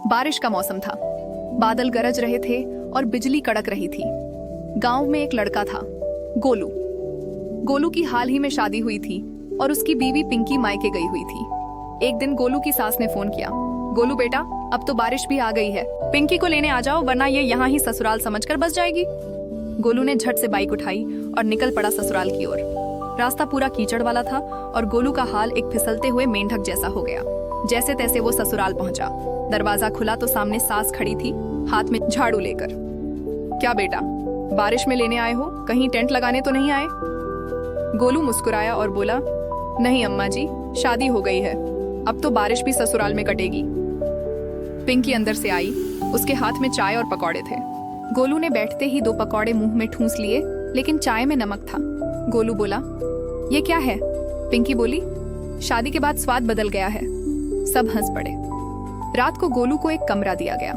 बारिश का मौसम था। बादल गरज रहे थे और बिजली कड़क रही थी। गांव में एक लड़का था, गोलू। गोलू की हाल ही में शादी हुई थी और उसकी बीवी पिंकी मायके गई हुई थी। एक दिन गोलू की सास ने फोन किया, गोलू बेटा, अब तो बारिश भी आ गई है, पिंकी को लेने आ जाओ वरना ये यहाँ ही ससुराल समझकर बस जाएगी। गोलू ने झट से बाइक उठाई और निकल पड़ा ससुराल की ओर। रास्ता पूरा कीचड़ वाला था और गोलू का हाल एक फिसलते हुए मेंढक जैसा हो गया। जैसे तैसे वो ससुराल पहुंचा। दरवाजा खुला तो सामने सास खड़ी थी, हाथ में झाड़ू लेकर। क्या बेटा, बारिश में लेने आए हो? कहीं टेंट लगाने तो नहीं आए? गोलू मुस्कुराया और बोला, नहीं अम्मा जी, शादी हो गई है, अब तो बारिश भी ससुराल में कटेगी। पिंकी अंदर से आई, उसके हाथ में चाय और पकौड़े थे। गोलू ने बैठते ही 2 पकौड़े मुंह में ठूंस लिए, लेकिन चाय में नमक था। गोलू बोला, ये क्या है? पिंकी बोली, शादी के बाद स्वाद बदल गया है। सब हंस पड़े। रात को गोलू को एक कमरा दिया गया।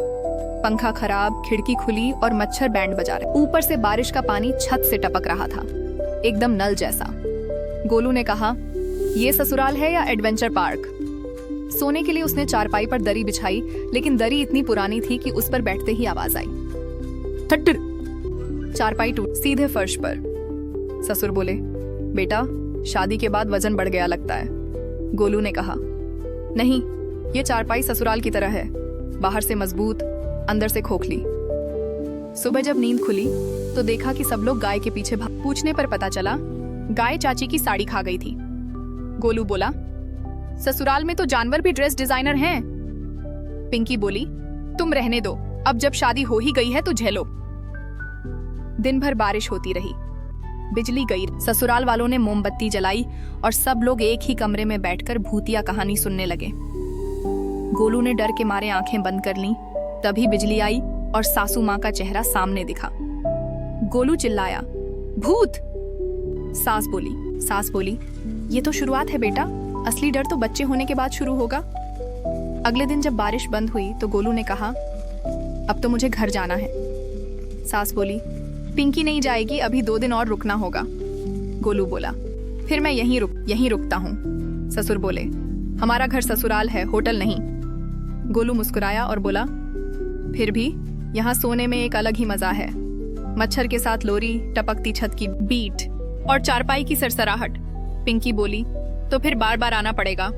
पंखा खराब, खिड़की खुली और मच्छर बैंड बजा रहे। ऊपर से बारिश का पानी छत से टपक रहा था, एकदम नल जैसा। गोलू ने कहा, ये ससुराल है या एडवेंचर पार्क? सोने के लिए उसने चारपाई पर दरी बिछाई, लेकिन दरी इतनी पुरानी थी कि उस पर बैठते ही आवाज आई, थट्टर। चारपाई टूट सीधे फर्श पर। ससुर बोले, बेटा, शादी के बाद वजन बढ़ गया लगता है। गोलू ने कहा, नहीं, ये चारपाई ससुराल की तरह है, बाहर से मजबूत, अंदर से खोखली। सुबह जब नींद खुली तो देखा कि सब लोग गाय के पीछे भाग। पूछने पर पता चला गाय चाची की साड़ी खा गई थी। गोलू बोला, ससुराल में तो जानवर भी ड्रेस डिजाइनर हैं। पिंकी बोली, तुम रहने दो, अब जब शादी हो ही गई है तो झेलो। दिन भर बारिश होती रही, बिजली गई। ससुराल वालों ने मोमबत्ती जलाई और सब लोग एक ही कमरे में बैठकर भूतिया कहानी सुनने लगे। गोलू ने डर के मारे आंखें बंद कर लीं। तभी बिजली आई और सासू माँ का चेहरा सामने दिखा। गोलू चिल्लाया, भूत! सास बोली, ये तो शुरुआत है बेटा, असली डर तो बच्चे होने के बाद शुरू होगा। अगले दिन जब बारिश बंद हुई तो गोलू ने कहा, अब तो मुझे घर जाना है। सास बोली, पिंकी नहीं जाएगी, अभी 2 दिन और रुकना होगा। गोलू बोला, फिर मैं यहीं रुकता हूँ। ससुर बोले, हमारा घर ससुराल है, होटल नहीं। गोलू मुस्कुराया और बोला, फिर भी यहाँ सोने में एक अलग ही मजा है। मच्छर के साथ लोरी, टपकती छत की बीट और चारपाई की सरसराहट। पिंकी बोली, तो फिर बार बार आना पड़ेगा।